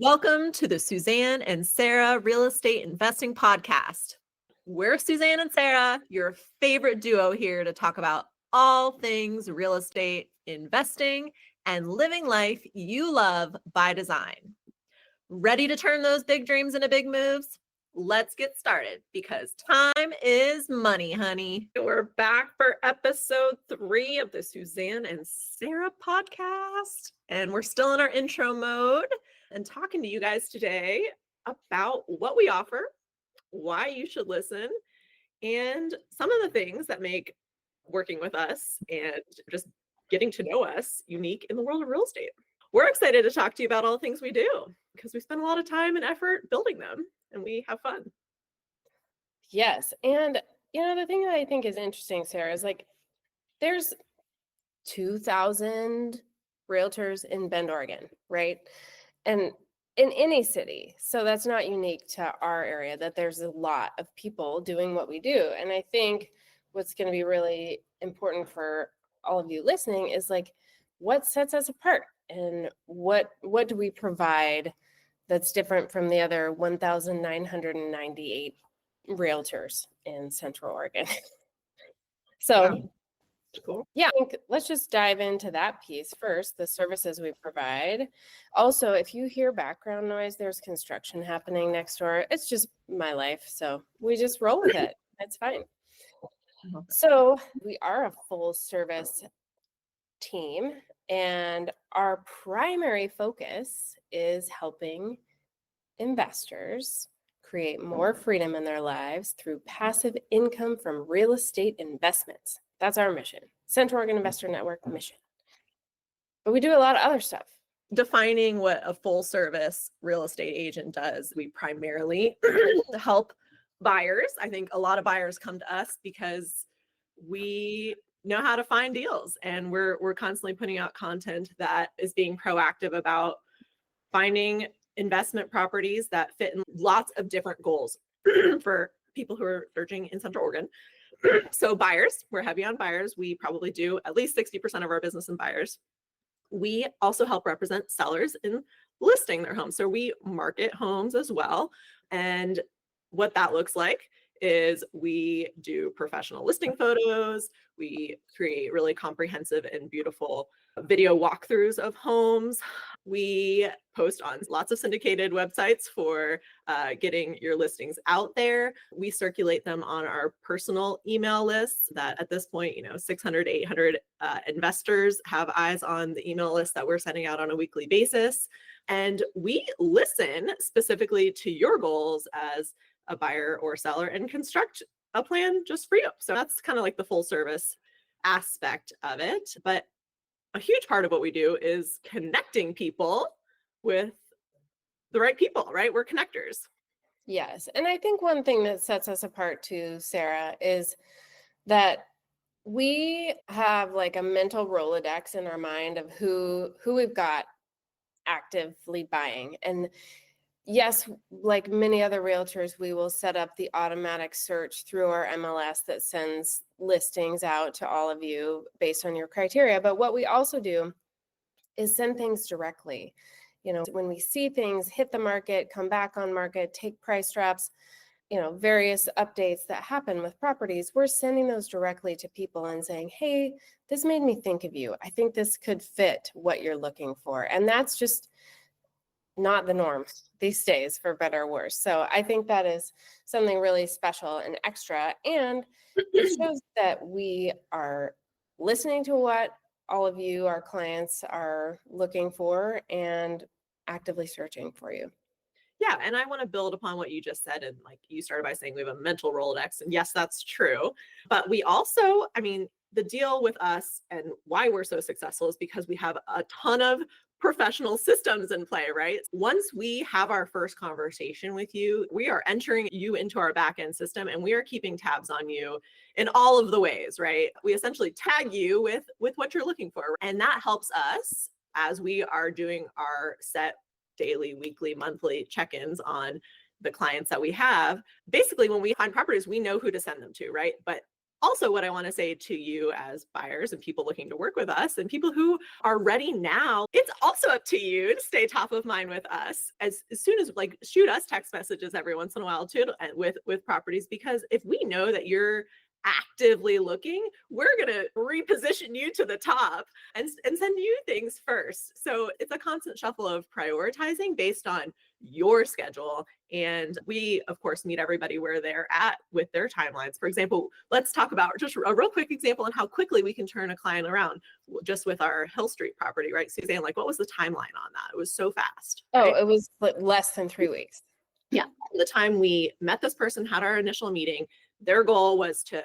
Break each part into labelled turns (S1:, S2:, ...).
S1: Welcome to the Suzanne and Sarah Real Estate Investing Podcast. We're Suzanne and Sarah, your favorite duo here to talk about all things real estate investing and living life you love by design. Ready to turn those big dreams into big moves? Let's get started because time is money, honey. We're back for episode 3 of the Suzanne and Sarah podcast, and we're still in our intro mode and talking to you guys today about what we offer, why you should listen, and some of the things that make working with us and just getting to know us unique in the world of real estate. We're excited to talk to you about all the things we do because we spend a lot of time and effort building them and we have fun.
S2: Yes. And, the thing that I think is interesting, Sarah, is there's 2,000 realtors in Bend, Oregon, right? And in any city. So that's not unique to our area, that there's a lot of people doing what we do. And I think what's going to be really important for all of you listening is what sets us apart and what do we provide that's different from the other 1,998 realtors in Central Oregon. So
S1: Cool.
S2: Yeah, I think let's just dive into that piece first, the services we provide. Also, if you hear background noise, there's construction happening next door. It's just my life. So we just roll with it. It's fine. So we are a full service team, and our primary focus is helping investors create more freedom in their lives through passive income from real estate investments. That's our mission, Central Oregon Investor Network mission. But we do a lot of other stuff.
S1: Defining what a full service real estate agent does, we primarily help buyers. I think a lot of buyers come to us because we know how to find deals, and we're constantly putting out content that is being proactive about finding investment properties that fit in lots of different goals for people who are searching in Central Oregon. So buyers, we're heavy on buyers. We probably do at least 60% of our business in buyers. We also help represent sellers in listing their homes. So we market homes as well. And what that looks like is we do professional listing photos. We create really comprehensive and beautiful video walkthroughs of homes. We post on lots of syndicated websites for getting your listings out there. We circulate them on our personal email lists that at this point, 600 to 800 investors have eyes on the email list that we're sending out on a weekly basis. And we listen specifically to your goals as a buyer or seller and construct a plan just for you. So that's kind of like the full service aspect of it. But a huge part of what we do is connecting people with the right people, right? We're connectors.
S2: Yes. And I think one thing that sets us apart too, Sarah, is that we have a mental Rolodex in our mind of who we've got actively buying. And yes, like many other realtors, we will set up the automatic search through our MLS that sends listings out to all of you based on your criteria. But what we also do is send things directly. When we see things hit the market, come back on market, take price drops, various updates that happen with properties, we're sending those directly to people and saying, hey, this made me think of you. I think this could fit what you're looking for. And that's just not the norm these days, for better or worse. So I think that is something really special and extra. And it shows that we are listening to what all of you, our clients, are looking for and actively searching for you.
S1: Yeah. And I want to build upon what you just said. And you started by saying we have a mental Rolodex. And yes, that's true. But we also, the deal with us and why we're so successful is because we have a ton of professional systems in play, right? Once we have our first conversation with you, we are entering you into our back-end system and we are keeping tabs on you in all of the ways, right? We essentially tag you with what you're looking for. And that helps us as we are doing our set daily, weekly, monthly check-ins on the clients that we have. Basically, when we find properties, we know who to send them to, right? But also what I want to say to you as buyers and people looking to work with us and people who are ready now, it's also up to you to stay top of mind with us as soon as like shoot us text messages every once in a while too with properties, because if we know that you're actively looking, we're going to reposition you to the top and send you things first. So it's a constant shuffle of prioritizing based on your schedule. And we, of course, meet everybody where they're at with their timelines. For example, let's talk about just a real quick example on how quickly we can turn a client around just with our Hill Street property, right? Suzanne, like what was the timeline on that? It was so fast.
S2: Oh,
S1: right?
S2: it was less than 3 weeks.
S1: Yeah. The time we met this person, had our initial meeting, their goal was to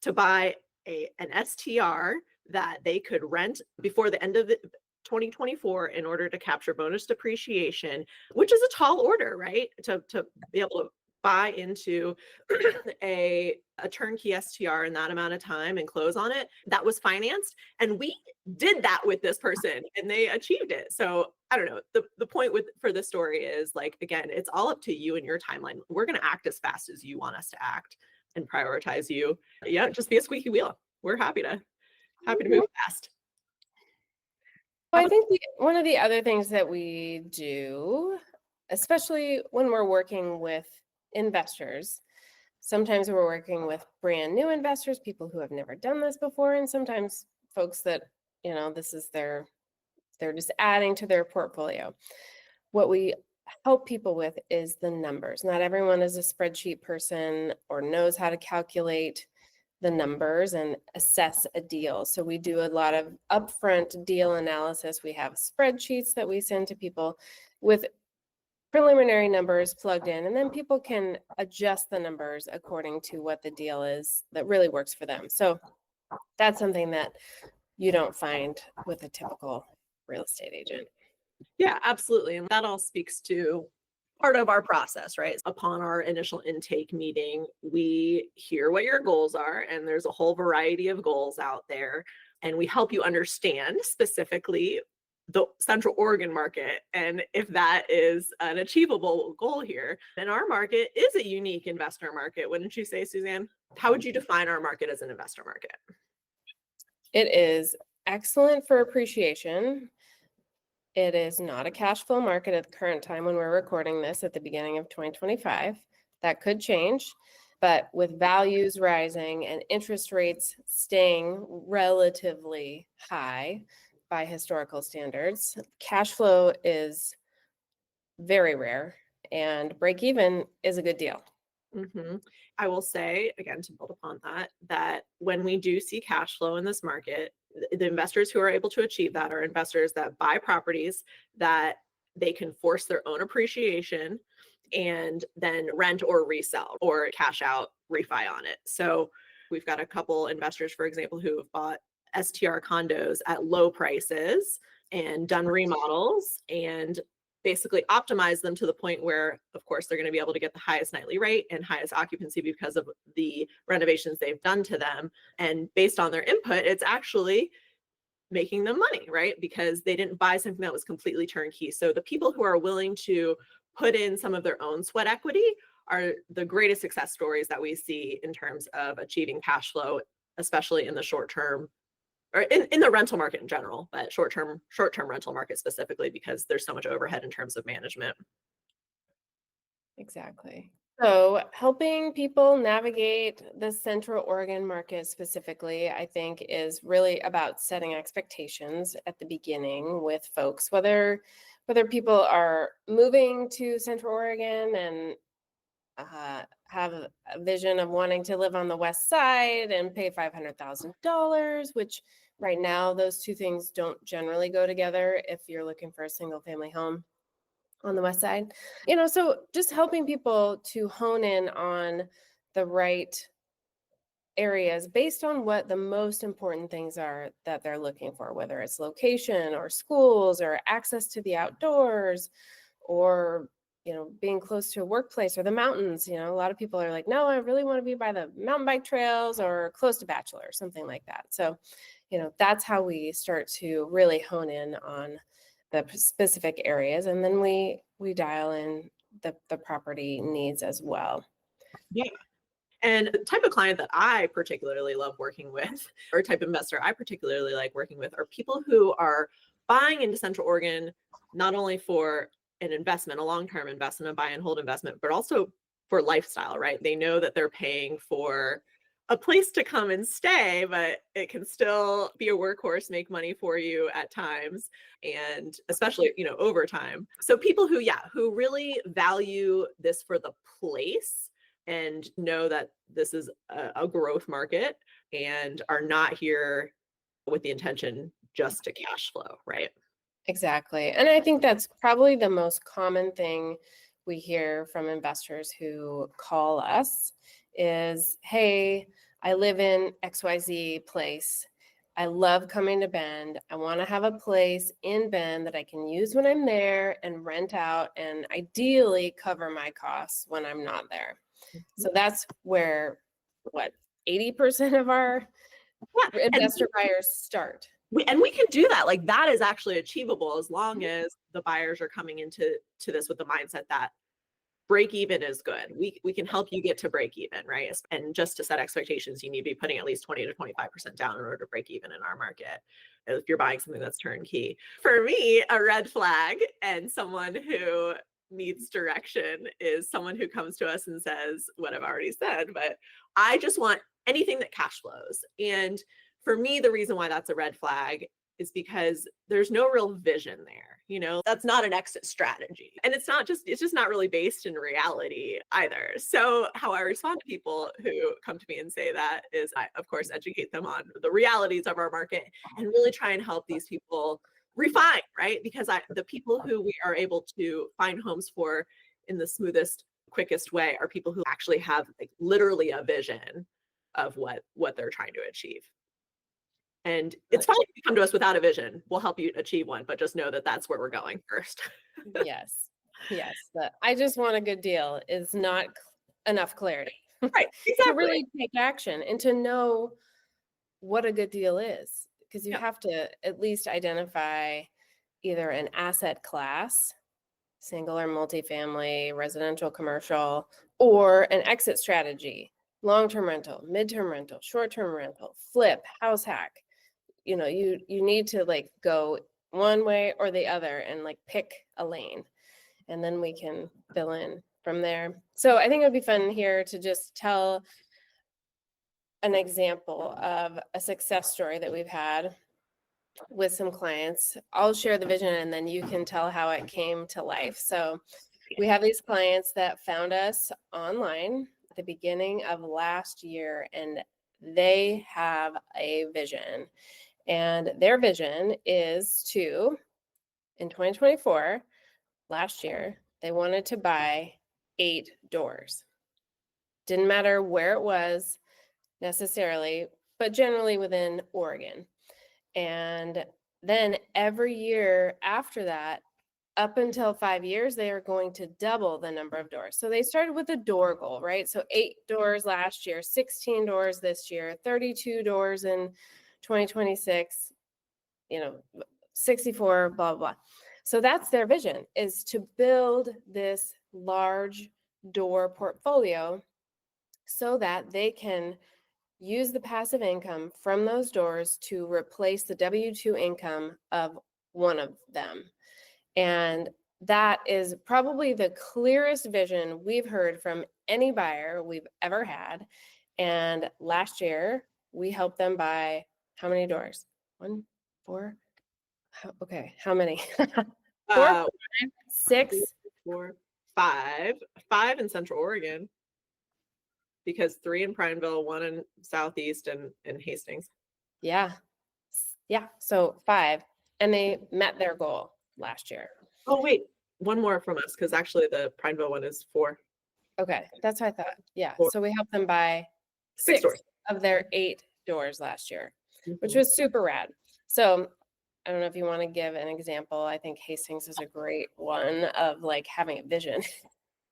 S1: to buy an STR that they could rent before the end of 2024 in order to capture bonus depreciation, which is a tall order, right? To be able to buy into a turnkey STR in that amount of time and close on it. That was financed. And we did that with this person and they achieved it. So I don't know. The point for this story is like, again, it's all up to you and your timeline. We're going to act as fast as you want us to act and prioritize you. Yeah, just be a squeaky wheel. We're happy to move fast.
S2: Well, I think one of the other things that we do, especially when we're working with investors, sometimes we're working with brand new investors, people who have never done this before, and sometimes folks that, this is they're just adding to their portfolio. What we help people with is the numbers. Not everyone is a spreadsheet person or knows how to calculate the numbers and assess a deal. So we do a lot of upfront deal analysis. We have spreadsheets that we send to people with preliminary numbers plugged in, and then people can adjust the numbers according to what the deal is that really works for them. So that's something that you don't find with a typical real estate agent.
S1: Yeah, absolutely. And that all speaks to part of our process, right? Upon our initial intake meeting, we hear what your goals are, and there's a whole variety of goals out there. And we help you understand specifically the Central Oregon market and if that is an achievable goal here. And our market is a unique investor market, wouldn't you say, Suzanne? How would you define our market as an investor market?
S2: It is excellent for appreciation. It is not a cash flow market at the current time when we're recording this at the beginning of 2025. That could change, but with values rising and interest rates staying relatively high by historical standards, cash flow is very rare and break even is a good deal.
S1: Mm-hmm. I will say, again, to build upon that when we do see cash flow in this market, the investors who are able to achieve that are investors that buy properties that they can force their own appreciation and then rent or resell or cash out, refi on it. So we've got a couple investors, for example, who have bought STR condos at low prices and done remodels and basically optimize them to the point where, of course, they're going to be able to get the highest nightly rate and highest occupancy because of the renovations they've done to them. And based on their input, it's actually making them money, right? Because they didn't buy something that was completely turnkey. So the people who are willing to put in some of their own sweat equity are the greatest success stories that we see in terms of achieving cash flow, especially in the short term or in the rental market in general, but short-term rental market specifically, because there's so much overhead in terms of management.
S2: Exactly. So helping people navigate the Central Oregon market specifically, I think, is really about setting expectations at the beginning with folks, whether people are moving to Central Oregon and have a vision of wanting to live on the west side and pay $500,000, which right now those two things don't generally go together if you're looking for a single family home on the west side. So just helping people to hone in on the right areas based on what the most important things are that they're looking for, whether it's location or schools or access to the outdoors or being close to a workplace or the mountains. A lot of people are like, no, I really want to be by the mountain bike trails or close to Bachelor or something like that. So, that's how we start to really hone in on the specific areas. And then we dial in the property needs as well.
S1: Yeah. And the type of client that I particularly love working with, or type of investor I particularly like working with, are people who are buying into Central Oregon, not only for an investment, a long-term investment, a buy and hold investment, but also for lifestyle, right? They know that they're paying for a place to come and stay, but it can still be a workhorse, make money for you at times, and especially, over time. So people who really value this for the place and know that this is a growth market and are not here with the intention just to cash flow, right?
S2: Exactly. And I think that's probably the most common thing we hear from investors who call us is, hey, I live in XYZ place. I love coming to Bend. I want to have a place in Bend that I can use when I'm there and rent out and ideally cover my costs when I'm not there. So that's where, 80% of our investor buyers start.
S1: We can do that. Like, that is actually achievable as long as the buyers are coming into this with the mindset that break even is good. We can help you get to break even, right? And just to set expectations, you need to be putting at least 20 to 25% down in order to break even in our market if you're buying something that's turnkey. For me, a red flag and someone who needs direction is someone who comes to us and says what I've already said, but I just want anything that cash flows. And for me, the reason why that's a red flag is because there's no real vision there. That's not an exit strategy. And it's just not really based in reality either. So how I respond to people who come to me and say that is I, of course, educate them on the realities of our market and really try and help these people refine, right? Because the people who we are able to find homes for in the smoothest, quickest way are people who actually have like literally a vision of what they're trying to achieve. And it's fine if you come to us without a vision. We'll help you achieve one, but just know that that's where we're going first.
S2: Yes. I just want a good deal is not enough clarity.
S1: Right, exactly.
S2: To really take action and to know what a good deal is, because you have to at least identify either an asset class, single or multifamily, residential, commercial, or an exit strategy, long-term rental, midterm rental, short-term rental, flip, house hack. You need to like go one way or the other and like pick a lane, and then we can fill in from there. So I think it would be fun here to just tell an example of a success story that we've had with some clients. I'll share the vision and then you can tell how it came to life. So we have these clients that found us online at the beginning of last year, and they have a vision. And their vision is to, in 2024, last year, they wanted to buy 8 doors. Didn't matter where it was necessarily, but generally within Oregon. And then every year after that, up until 5 years, they are going to double the number of doors. So they started with a door goal, right? So 8 doors last year, 16 doors this year, 32 doors in 2026, 64, blah, blah. So that's their vision, is to build this large door portfolio so that they can use the passive income from those doors to replace the W-2 income of one of them. And that is probably the clearest vision we've heard from any buyer we've ever had. And last year, we helped them buy how many doors? 1, 4? Okay, how many? 4, 5, 6?
S1: 4, 5. 5 in Central Oregon. Because 3 in Prineville, 1 in Southeast and Hastings.
S2: Yeah. So 5. And they met their goal last year.
S1: Oh, wait. 1 more from us, because actually the Prineville one is 4.
S2: Okay. That's what I thought. Yeah.
S1: 4.
S2: So we helped them buy 6
S1: doors
S2: of their 8 doors last year, which
S1: Mm-hmm.
S2: was super rad. So I don't know if you want to give an example. I think Hastings is a great one of like having a vision.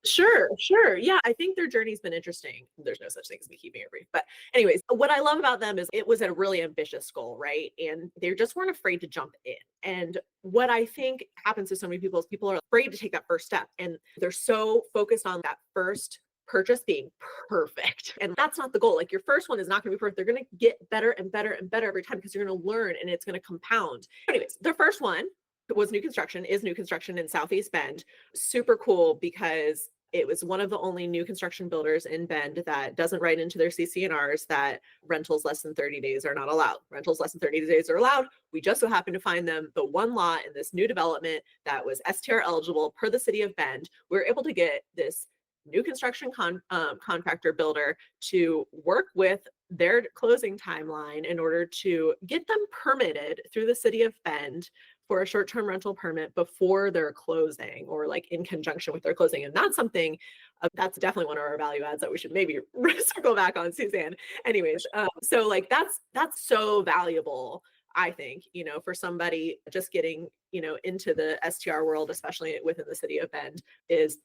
S1: Sure. Yeah, I think their journey's been interesting. There's no such thing as me keeping it brief. But anyways, what I love about them is it was a really ambitious goal, right? And they just weren't afraid to jump in. And what I think happens to so many people is people are afraid to take that first step. And they're so focused on that first purchase being perfect. And that's not the goal. Like your first one is not going to be perfect. They're going to get better and better and better every time because you're going to learn and it's going to compound. Anyways, the first one was new construction, is new construction in Southeast Bend. Super cool because it was one of the only new construction builders in Bend that doesn't write into their CC&Rs that rentals less than 30 days are not allowed. Rentals less than 30 days are allowed. We just so happened to find them the one lot in this new development that was STR eligible per the city of Bend. We were able to get this new construction contractor builder to work with their closing timeline in order to get them permitted through the city of Bend for a short-term rental permit before their closing or like in conjunction with their closing. And that's something that's definitely one of our value adds that we should maybe circle back on, Suzanne. Anyways, so like that's so valuable, I think, for somebody just getting, into the STR world, especially within the city of Bend, is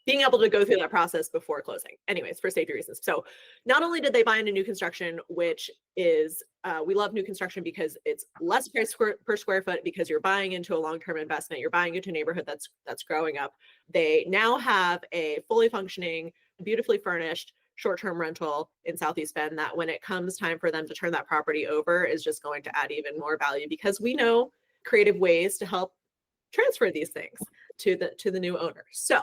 S1: being able to go through that process before closing. Anyways, for safety reasons. So not only did they buy into new construction, which is, we love new construction because it's less price per square foot because you're buying into a long-term investment. You're buying into a neighborhood that's growing up. They now have a fully functioning, beautifully furnished short-term rental in Southeast Bend that when it comes time for them to turn that property over is just going to add even more value because we know creative ways to help transfer these things to the new owner. So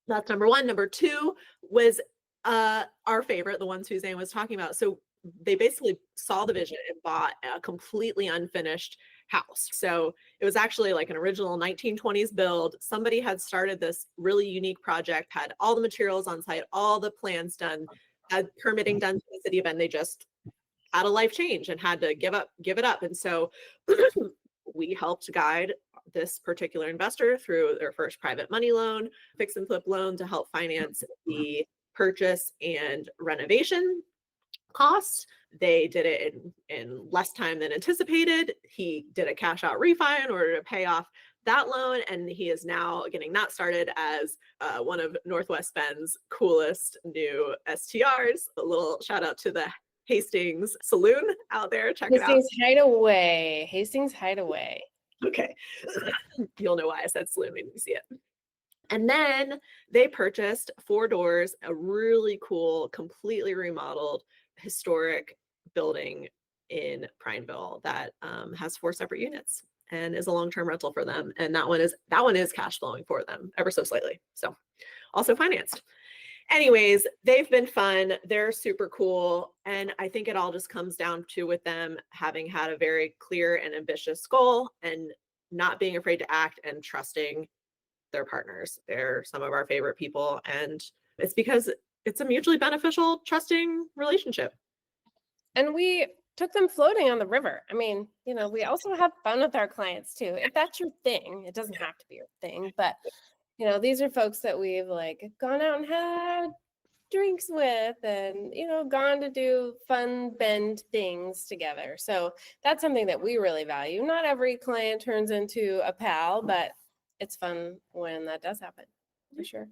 S1: that's number one. Number two was our favorite, the one Suzanne was talking about. So they basically saw the vision and bought a completely unfinished house. So it was actually like an original 1920s build. Somebody had started this really unique project, had all the materials on site, all the plans done, had permitting done to the city of Bend. They just had a life change and had to give it up. And so we helped guide this particular investor through their first private money loan, fix and flip loan to help finance the purchase and renovation costs. They did it in less time than anticipated. He did a cash out refi in order to pay off that loan. And he is now getting that started as one of Northwest Bend's coolest new STRs. A little shout out to the Hastings Saloon out there. Check it out.
S2: Hastings Hideaway.
S1: Okay. You'll know why I said saloon when you see it. And then they purchased 4 doors, a really cool, completely remodeled historic building in Prineville that has 4 separate units and is a long-term rental for them. And that one is cash flowing for them ever so slightly. So also financed. Anyways, they've been fun. They're super cool. And I think it all just comes down to with them having had a very clear and ambitious goal and not being afraid to act and trusting their partners. They're some of our favorite people. And it's because it's a mutually beneficial, trusting relationship.
S2: And we took them floating on the river. I mean, we also have fun with our clients too. If that's your thing, it doesn't have to be your thing, but these are folks that we've like gone out and had drinks with and, gone to do fun Bend things together. So that's something that we really value. Not every client turns into a pal, but it's fun when that does happen, for sure.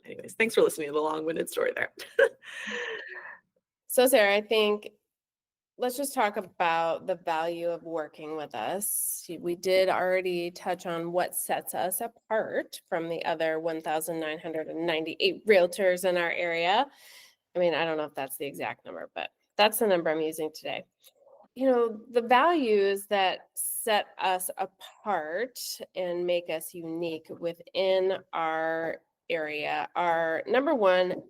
S1: Anyways, thanks for listening to the long-winded story there.
S2: So Sarah, I think let's just talk about the value of working with us. We did already touch on what sets us apart from the other 1,998 realtors in our area. I mean, I don't know if that's the exact number, but that's the number I'm using today. The values that set us apart and make us unique within our area are, number one,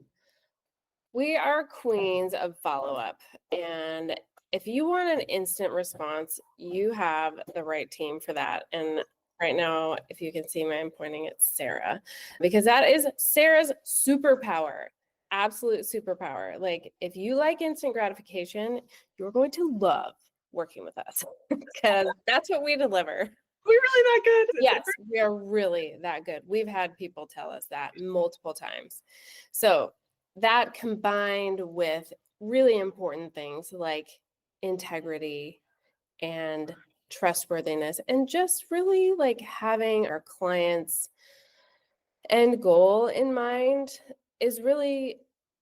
S2: we are queens of follow-up. And if you want an instant response, you have the right team for that. And right now, if you can see me, I'm pointing at Sarah, because that is Sarah's superpower, absolute superpower. Like if you like instant gratification, you're going to love working with us because that's what we deliver.
S1: We're really that good.
S2: Yes, we are really that good. We've had people tell us that multiple times. So that combined with really important things like integrity and trustworthiness and just really like having our clients' end goal in mind is really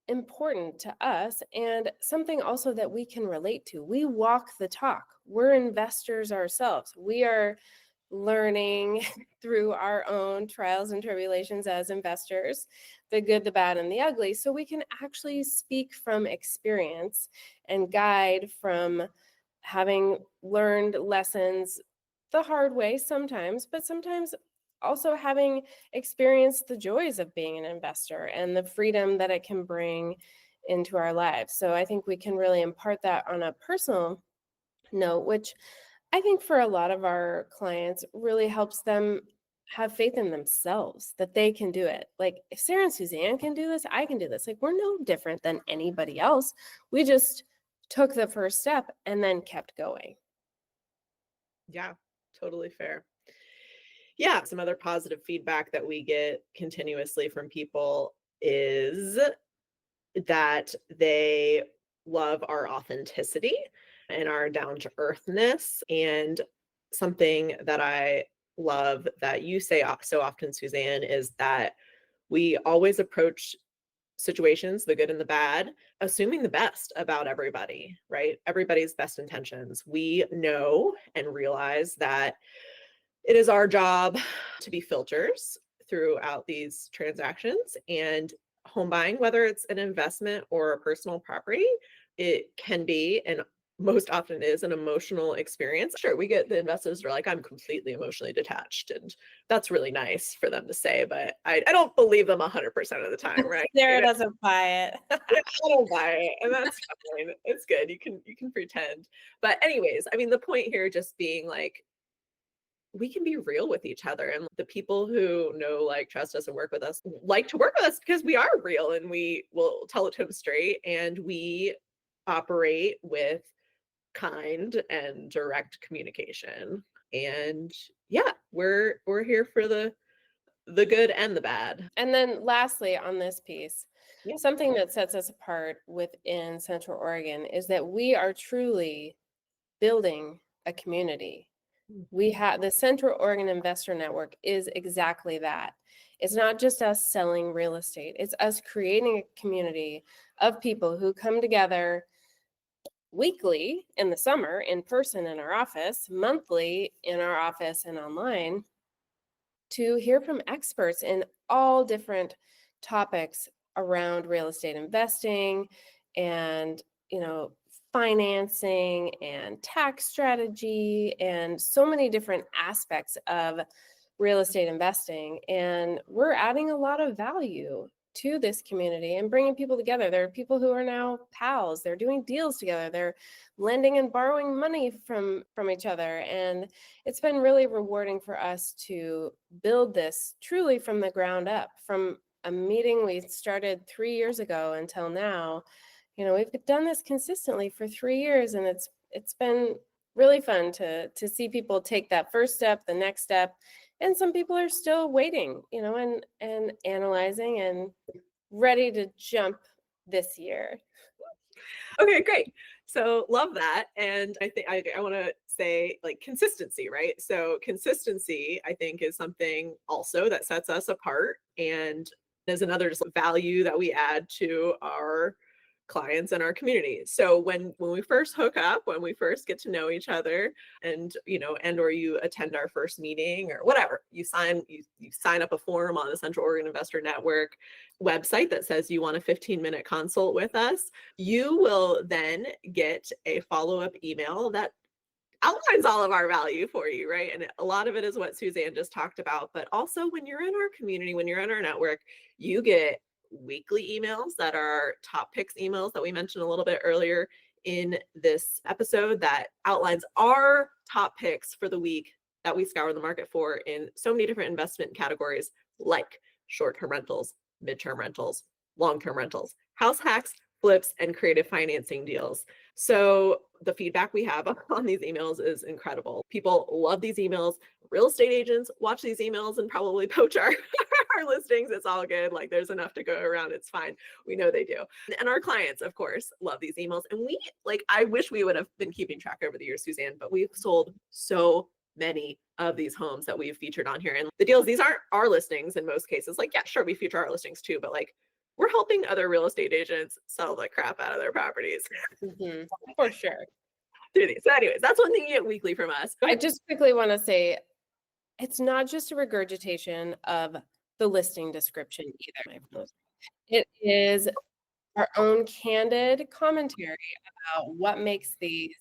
S2: important to us and something also that we can relate to. We walk the talk. We're investors ourselves. We are learning through our own trials and tribulations as investors, the good, the bad, and the ugly, so we can actually speak from experience and guide from having learned lessons the hard way sometimes, but sometimes also having experienced the joys of being an investor and the freedom that it can bring into our lives. So I think we can really impart that on a personal note, which I think for a lot of our clients really helps them have faith in themselves that they can do it. Like, if Sarah and Suzanne can do this, I can do this. Like, we're no different than anybody else. We just took the first step and then kept going.
S1: Yeah, totally fair. Yeah, some other positive feedback that we get continuously from people is that they love our authenticity and our down to earthness. And something that I love that you say so often, Suzanne, is that we always approach situations, the good and the bad, assuming the best about everybody, right? Everybody's best intentions. We know and realize that it is our job to be filters throughout these transactions, and home buying, whether it's an investment or a personal property, it can be and most often is an emotional experience. Sure, we get the investors who are like, I'm completely emotionally detached. And that's really nice for them to say, but I don't believe them 100% of the time, right?
S2: Sarah doesn't buy it.
S1: Yeah, I don't buy it, and that's fine. It's good. You can pretend. But anyways, I mean, the point here just being like, we can be real with each other, and the people who know, like, trust us and work with us like to work with us because we are real and we will tell it to them straight, and we operate with kind and direct communication. And yeah, we're here for the good and the bad.
S2: And then lastly, on this piece,
S1: Yeah.
S2: something that sets us apart within Central Oregon is that we are truly building a community. We have the Central Oregon Investor Network is exactly that. It's not just us selling real estate. It's us creating a community of people who come together weekly in the summer in person in our office, monthly in our office and online, to hear from experts in all different topics around real estate investing and, financing and tax strategy and so many different aspects of real estate investing. And we're adding a lot of value to this community and bringing people together. There are people who are now pals. They're doing deals together. They're lending and borrowing money from each other. And it's been really rewarding for us to build this truly from the ground up, from a meeting we started 3 years ago until now. We've done this consistently for 3 years, and it's been really fun to see people take that first step, the next step, and some people are still waiting, and analyzing and ready to jump this year.
S1: Okay, great. So love that. And I think I want to say, like, consistency, right? So consistency, I think, is something also that sets us apart, and there's another just value that we add to our clients and our community. So when we first hook up, when we first get to know each other, and or you attend our first meeting or whatever, you sign up a form on the Central Oregon Investor Network website that says you want a 15-minute consult with us. You will then get a follow-up email that outlines all of our value for you, right? And a lot of it is what Suzanne just talked about, but also when you're in our community, when you're in our network, you get weekly emails that are top picks emails that we mentioned a little bit earlier in this episode that outlines our top picks for the week that we scour the market for in so many different investment categories, like short-term rentals, mid-term rentals, long-term rentals, house hacks, flips, and creative financing deals. So the feedback we have on these emails is incredible. People love these emails. Real estate agents watch these emails and probably poach our listings. It's all good. Like, there's enough to go around. It's fine. We know they do. And our clients, of course, love these emails. And I wish we would have been keeping track over the years, Suzanne, but we've sold so many of these homes that we've featured on here. And the deals, these aren't our listings in most cases. Like, yeah, sure, we feature our listings too, but like, we're helping other real estate agents sell the crap out of their properties.
S2: For sure.
S1: Through these. So anyways, that's one thing you get weekly from us.
S2: I just quickly want to say, it's not just a regurgitation of the listing description either. It is our own candid commentary about what makes these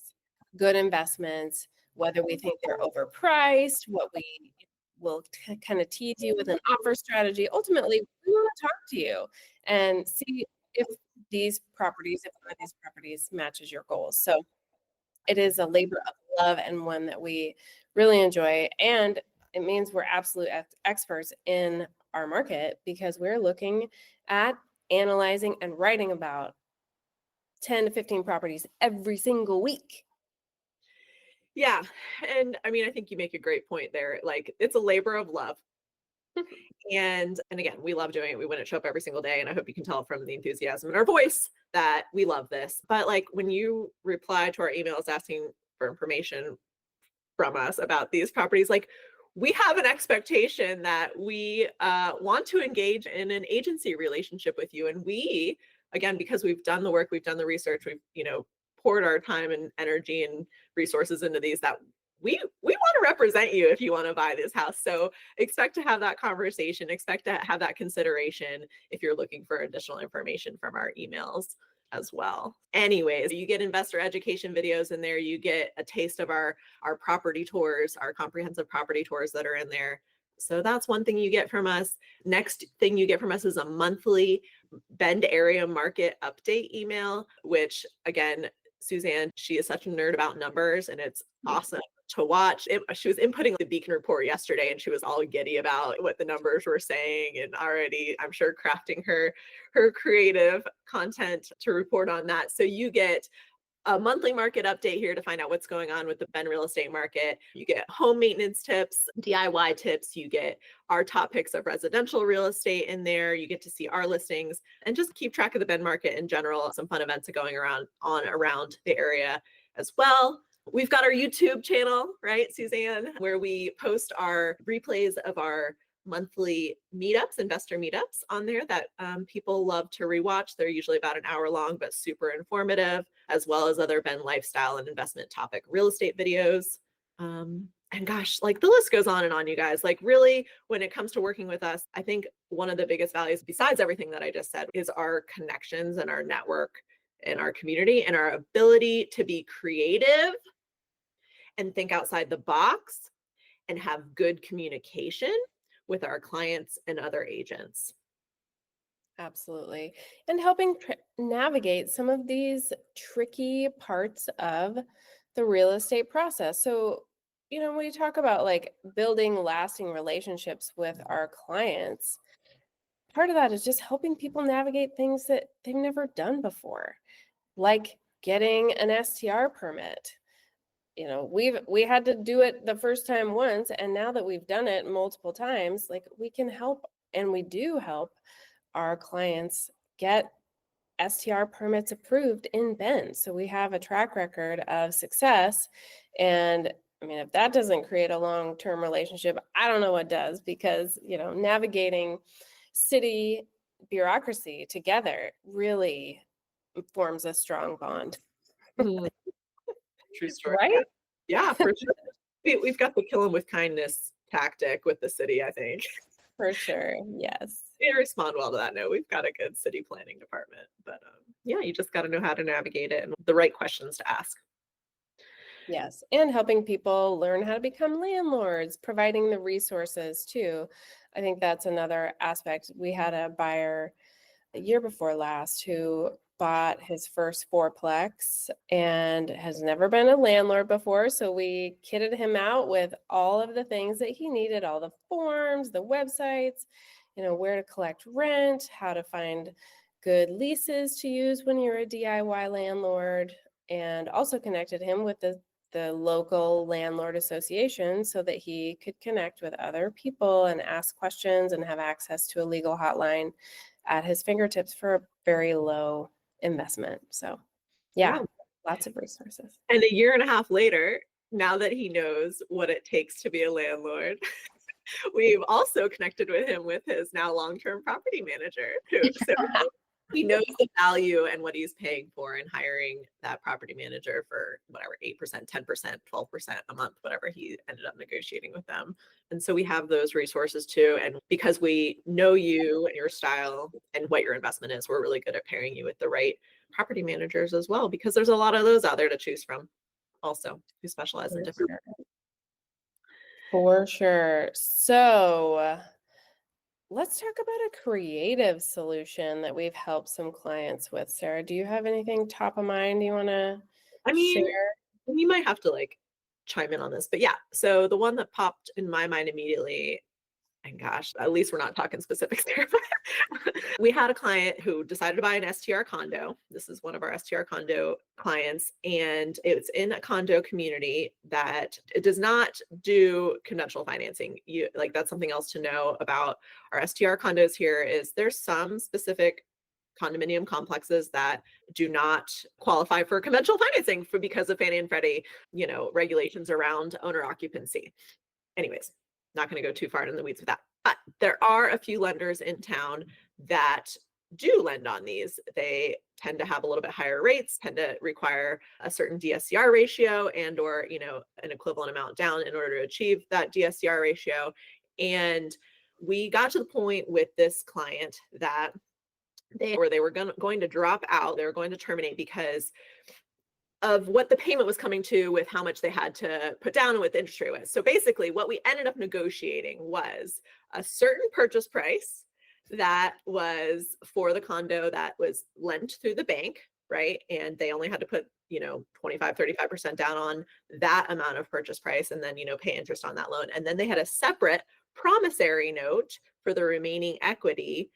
S2: good investments, whether we think they're overpriced, what we will kind of tease you with an offer strategy. Ultimately, we want to talk to you and see if one of these properties matches your goals. So it is a labor of love and one that we really enjoy. And it means we're absolute experts in our market because we're looking at analyzing and writing about 10 to 15 properties every single week.
S1: Yeah. And I mean, I think you make a great point there. Like, it's a labor of love. And again, we love doing it. We wouldn't show up every single day. And I hope you can tell from the enthusiasm in our voice that we love this. But like, when you reply to our emails asking for information from us about these properties, like, we have an expectation that we want to engage in an agency relationship with you. And we, again, because we've done the work, we've done the research, we've, poured our time and energy and resources into these, that we want to represent you if you want to buy this house. So expect to have that conversation, expect to have that consideration if you're looking for additional information from our emails as well. Anyways, you get investor education videos in there, you get a taste of our property tours, our comprehensive property tours that are in there. So that's one thing you get from us. Next thing you get from us is a monthly Bend area market update email, which again, Suzanne, she is such a nerd about numbers, and it's awesome to watch. She was inputting the Beacon report yesterday, and she was all giddy about what the numbers were saying, and already, I'm sure, crafting her creative content to report on that. So you get a monthly market update here to find out what's going on with the Bend real estate market. You get home maintenance tips, DIY tips. You get our top picks of residential real estate in there. You get to see our listings and just keep track of the Bend market in general. Some fun events are going around the area as well. We've got our YouTube channel, right, Suzanne, where we post our replays of our monthly meetups, investor meetups on there that people love to rewatch. They're usually about an hour long, but super informative, as well as other Bend lifestyle and investment topic real estate videos. And gosh, like, the list goes on and on, you guys. Like, really, when it comes to working with us, I think one of the biggest values, besides everything that I just said, is our connections and our network and our community and our ability to be creative and think outside the box and have good communication with our clients and other agents.
S2: Absolutely. And helping navigate some of these tricky parts of the real estate process. So, when we talk about like building lasting relationships with our clients, part of that is just helping people navigate things that they've never done before, like getting an STR permit. We had to do it the first time once, and now that we've done it multiple times, like, we can help, and we do help our clients get STR permits approved in Bend. So we have a track record of success. And I mean, if that doesn't create a long-term relationship, I don't know what does, because, navigating city bureaucracy together really forms a strong bond.
S1: True story.
S2: Right?
S1: Yeah, for sure. We've got the kill 'em with kindness tactic with the city, I think.
S2: For sure. Yes.
S1: They respond well to that. No, we've got a good city planning department, but yeah, you just got to know how to navigate it and the right questions to ask.
S2: Yes. And helping people learn how to become landlords, providing the resources too. I think that's another aspect. We had a buyer a year before last who bought his first fourplex and has never been a landlord before. So we kitted him out with all of the things that he needed, all the forms, the websites, where to collect rent, how to find good leases to use when you're a DIY landlord, and also connected him with the local landlord association so that he could connect with other people and ask questions and have access to a legal hotline at his fingertips for a very low investment. So yeah, lots of resources.
S1: And a year and a half later, now that he knows what it takes to be a landlord, we've also connected with him with his now long-term property manager. So he knows the value and what he's paying for and hiring that property manager for whatever, 8%, 10%, 12% a month, whatever he ended up negotiating with them. And so we have those resources too. And because we know you and your style and what your investment is, we're really good at pairing you with the right property managers as well, because there's a lot of those out there to choose from also who specialize in different.
S2: For sure. So let's talk about a creative solution that we've helped some clients with. Sarah, do you have anything top of mind you want to share?
S1: We might have to like chime in on this, but yeah. So the one that popped in my mind immediately, and gosh, at least we're not talking specifics there. We had a client who decided to buy an STR condo. This is one of our STR condo clients, and it's in a condo community that it does not do conventional financing. That's something else to know about our STR condos here is there's some specific condominium complexes that do not qualify for conventional financing because of Fannie and Freddie, regulations around owner occupancy. Anyways, not going to go too far in the weeds with that. But there are a few lenders in town that do lend on these. They tend to have a little bit higher rates, tend to require a certain DSCR ratio and or, an equivalent amount down in order to achieve that DSCR ratio. And we got to the point with this client that they were going to drop out. They were going to terminate because of what the payment was coming to with how much they had to put down and what the interest rate was. So basically what we ended up negotiating was a certain purchase price that was for the condo that was lent through the bank, right? And they only had to put, 25, 35% down on that amount of purchase price and then, pay interest on that loan. And then they had a separate promissory note for the remaining equity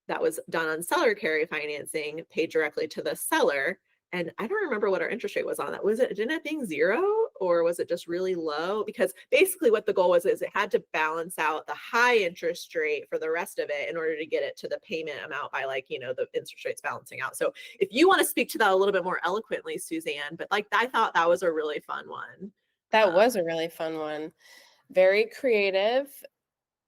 S1: that was done on seller carry financing paid directly to the seller. And I don't remember what our interest rate was on that. Didn't it being 0 or was it just really low? Because basically what the goal was is it had to balance out the high interest rate for the rest of it in order to get it to the payment amount by the interest rates balancing out. So if you want to speak to that a little bit more eloquently, Suzanne, but I thought that was a really fun one.
S2: That was a really fun one. Very creative.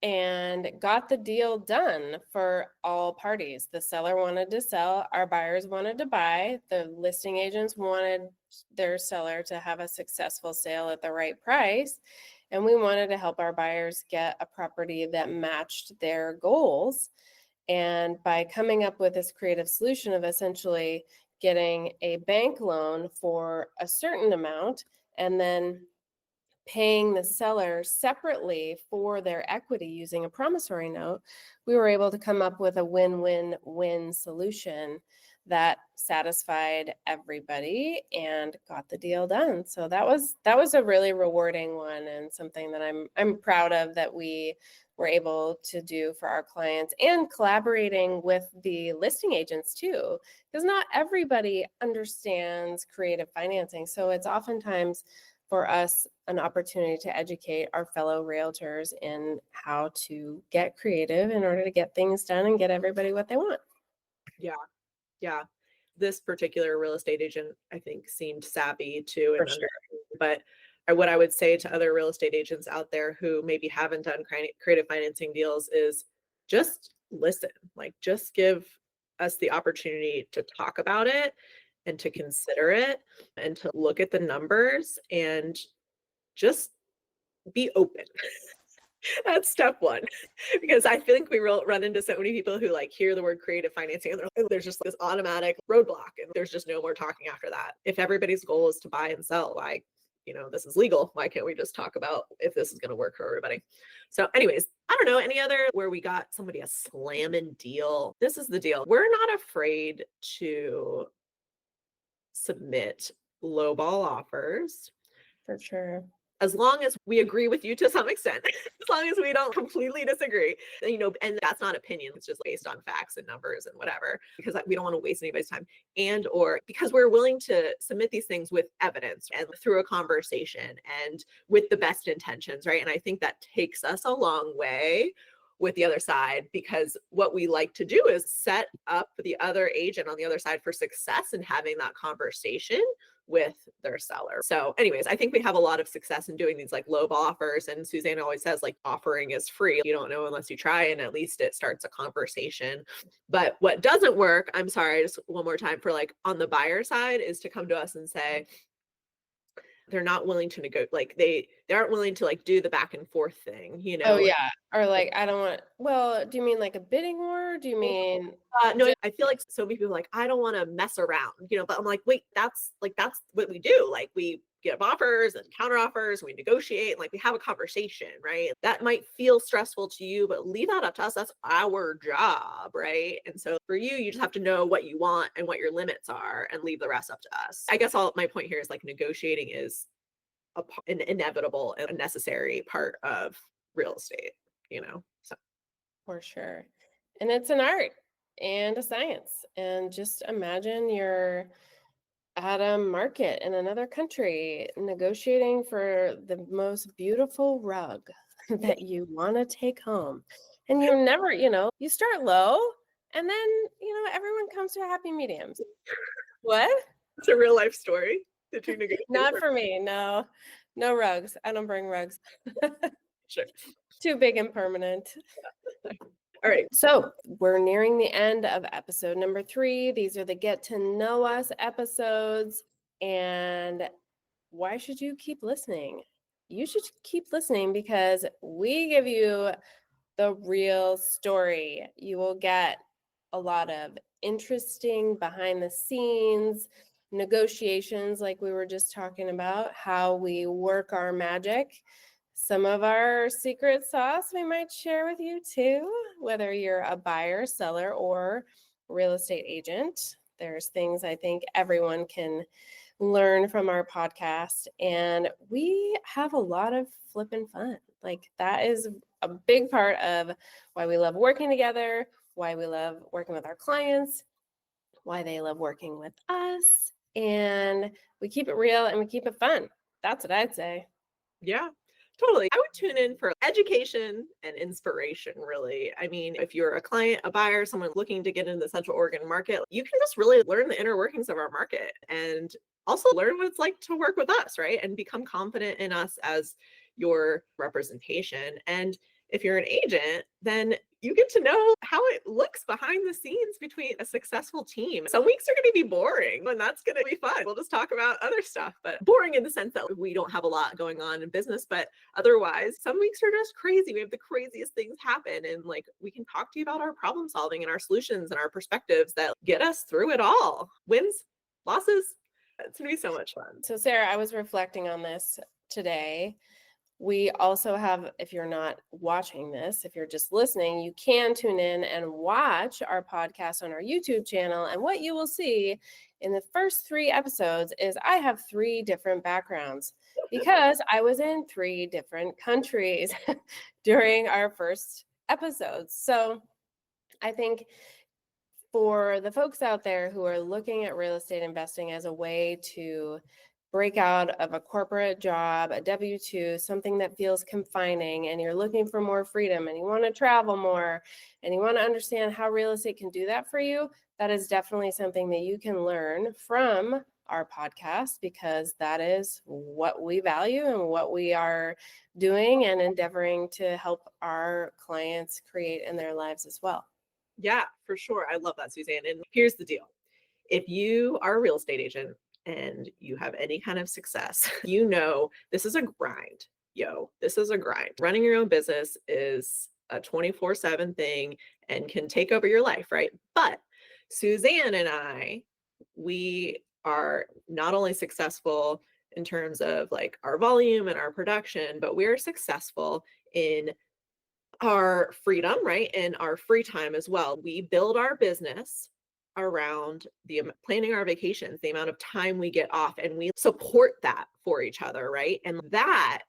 S2: And got the deal done for all parties. The seller wanted to sell, our buyers wanted to buy, the listing agents wanted their seller to have a successful sale at the right price, and we wanted to help our buyers get a property that matched their goals. And by coming up with this creative solution of essentially getting a bank loan for a certain amount and then paying the seller separately for their equity using a promissory note, we were able to come up with a win-win-win solution that satisfied everybody and got the deal done. So that was a really rewarding one and something that I'm proud of that we were able to do for our clients, and collaborating with the listing agents too, because not everybody understands creative financing. So it's oftentimes for us an opportunity to educate our fellow realtors in how to get creative in order to get things done and get everybody what they want.
S1: Yeah. This particular real estate agent, I think, seemed savvy too.
S2: For sure.
S1: But what I would say to other real estate agents out there who maybe haven't done creative financing deals is just listen, just give us the opportunity to talk about it and to consider it and to look at the numbers and just be open. That's step one, because I think we run into so many people who hear the word creative financing and there's just this automatic roadblock and there's just no more talking after that. If everybody's goal is to buy and sell, this is legal. Why can't we just talk about if this is going to work for everybody? So anyways, I don't know, any other where we got somebody a slamming deal. This is the deal. We're not afraid to submit lowball offers.
S2: For sure.
S1: As long as we agree with you to some extent, as long as we don't completely disagree, and that's not opinion, it's just based on facts and numbers and whatever, because we don't want to waste anybody's time, and or because we're willing to submit these things with evidence and through a conversation and with the best intentions, right? And I think that takes us a long way with the other side, because what we like to do is set up the other agent on the other side for success and having that conversation with their seller. So anyways, I think we have a lot of success in doing these like low ball offers. And Suzanne always says like offering is free. You don't know unless you try, and at least it starts a conversation. But what doesn't work, I'm sorry, just one more time for like on the buyer side, is to come to us and say, they're not willing to negotiate, like they aren't willing to like do the back and forth thing, you
S2: Oh
S1: know.
S2: yeah. Or like, I don't want, well, do you mean like a bidding war? Do you mean
S1: No,
S2: just,
S1: I feel like so many people are like, I don't want to mess around, but I'm like, wait, that's what we do. Like we give offers and counter offers, and we negotiate, and like we have a conversation, right? That might feel stressful to you, but leave that up to us. That's our job, right? And so for you, you just have to know what you want and what your limits are, and leave the rest up to us. I guess all my point here is like negotiating is an inevitable and a necessary part of real estate, So
S2: for sure. And it's an art and a science. And just imagine you're at a market in another country negotiating for the most beautiful rug that you want to take home. And you never, you start low and then, everyone comes to a happy medium. What?
S1: it's a real life story. Did you negotiate?
S2: Not for me. No, no rugs. I don't bring rugs.
S1: Sure.
S2: Too big and permanent.
S1: All right.
S2: So we're nearing the end of episode number 3. These are the get to know us episodes. And why should you keep listening? You should keep listening because we give you the real story. You will get a lot of interesting behind the scenes negotiations, like we were just talking about, how we work our magic. Some of our secret sauce we might share with you too, whether you're a buyer, seller, or real estate agent. There's things I think everyone can learn from our podcast, and we have a lot of flippin' fun. Like that is a big part of why we love working together, why we love working with our clients, why they love working with us, and we keep it real and we keep it fun. That's what I'd say.
S1: Yeah, totally. I would tune in for education and inspiration, really. I mean, if you're a client, a buyer, someone looking to get into the Central Oregon market, you can just really learn the inner workings of our market and also learn what it's like to work with us, right? And become confident in us as your representation. And if you're an agent, then you get to know how it looks behind the scenes between a successful team. Some weeks are going to be boring, and that's going to be fun. We'll just talk about other stuff, but boring in the sense that we don't have a lot going on in business. But otherwise, some weeks are just crazy. We have the craziest things happen, and like we can talk to you about our problem solving and our solutions and our perspectives that get us through it all. Wins, losses. It's going to be so much fun.
S2: So, Sarah, I was reflecting on this today. We also have, if you're not watching this, if you're just listening, you can tune in and watch our podcast on our YouTube channel. And what you will see in the first 3 episodes is I have 3 different backgrounds because I was in 3 different countries during our first episodes. So I think for the folks out there who are looking at real estate investing as a way to break out of a corporate job, a W-2, something that feels confining, and you're looking for more freedom and you want to travel more and you want to understand how real estate can do that for you, that is definitely something that you can learn from our podcast, because that is what we value and what we are doing and endeavoring to help our clients create in their lives as well.
S1: Yeah, for sure. I love that, Suzanne. And here's the deal. If you are a real estate agent and you have any kind of success, this is a grind. This is a grind. Running your own business is a 24/7 thing and can take over your life, right? But Suzanne and I, we are not only successful in terms of like our volume and our production, but we're successful in our freedom, right? And our free time as well. We build our business around planning our vacations, the amount of time we get off, and we support that for each other, right? And that,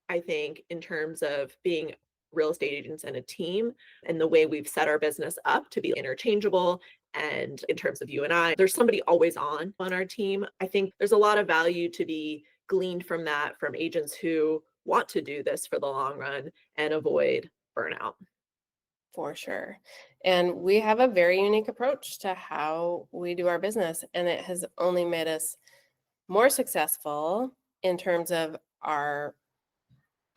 S1: I think, in terms of being real estate agents and a team, and the way we've set our business up to be interchangeable, and in terms of you and I, there's somebody always on our team. I think there's a lot of value to be gleaned from that, from agents who want to do this for the long run and avoid burnout.
S2: For sure. And we have a very unique approach to how we do our business, and it has only made us more successful in terms of our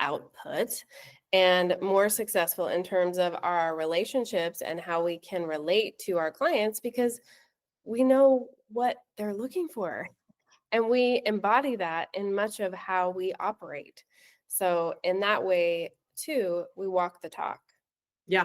S2: output and more successful in terms of our relationships and how we can relate to our clients because we know what they're looking for and we embody that in much of how we operate. So in that way too, we walk the talk.
S1: Yeah.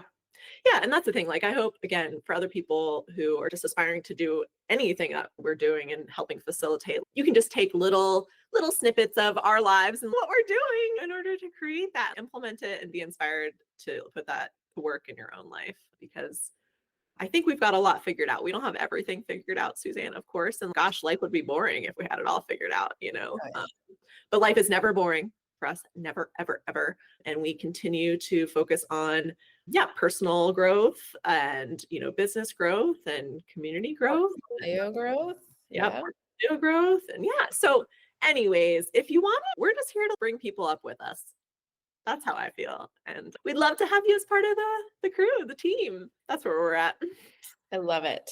S1: Yeah, and that's the thing. Like, I hope, again, for other people who are just aspiring to do anything that we're doing and helping facilitate, you can just take little snippets of our lives and what we're doing in order to create that, implement it, and be inspired to put that to work in your own life. Because I think we've got a lot figured out. We don't have everything figured out, Suzanne, of course. And gosh, life would be boring if we had it all figured out, you know. But life is never boring for us, never, ever, ever. And we continue to focus on, personal growth and, business growth and community growth.
S2: Portfolio growth.
S1: Yep, portfolio growth. And so anyways, if you want it, we're just here to bring people up with us. That's how I feel. And we'd love to have you as part of the crew, the team. That's where we're at.
S2: I love it.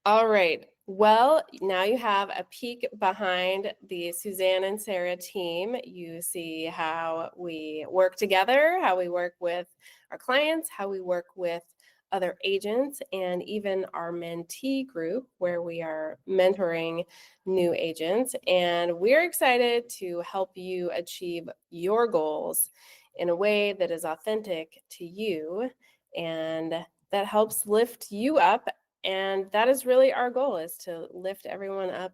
S2: All right. Well, now you have a peek behind the Suzanne and Sarah team. You see how we work together, how we work with our clients, how we work with other agents, and even our mentee group where we are mentoring new agents. And we're excited to help you achieve your goals in a way that is authentic to you and that helps lift you up. And that is really our goal, is to lift everyone up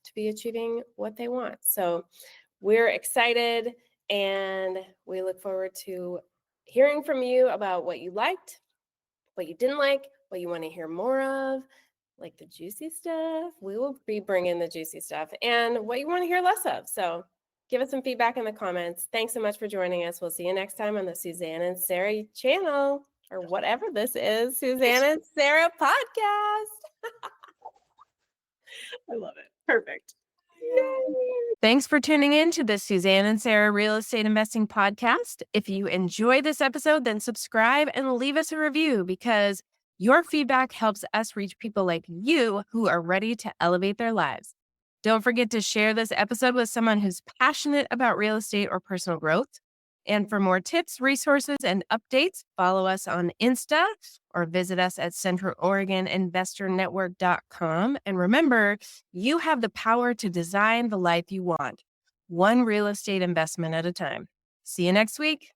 S2: to be achieving what they want. So we're excited and we look forward to hearing from you about what you liked, what you didn't like, what you want to hear more of, like the juicy stuff. We will be bringing the juicy stuff, and what you want to hear less of. So give us some feedback in the comments. Thanks so much for joining us. We'll see you next time on the Suzanne and Sarah channel, or whatever this is, Suzanne and Sarah podcast.
S1: I love it. Perfect.
S3: Thanks for tuning in to the Suzanne and Sarah Real Estate Investing Podcast. If you enjoyed this episode, then subscribe and leave us a review, because your feedback helps us reach people like you who are ready to elevate their lives. Don't forget to share this episode with someone who's passionate about real estate or personal growth. And for more tips, resources, and updates, follow us on Insta or visit us at centraloregoninvestornetwork.com. And remember, you have the power to design the life you want, one real estate investment at a time. See you next week.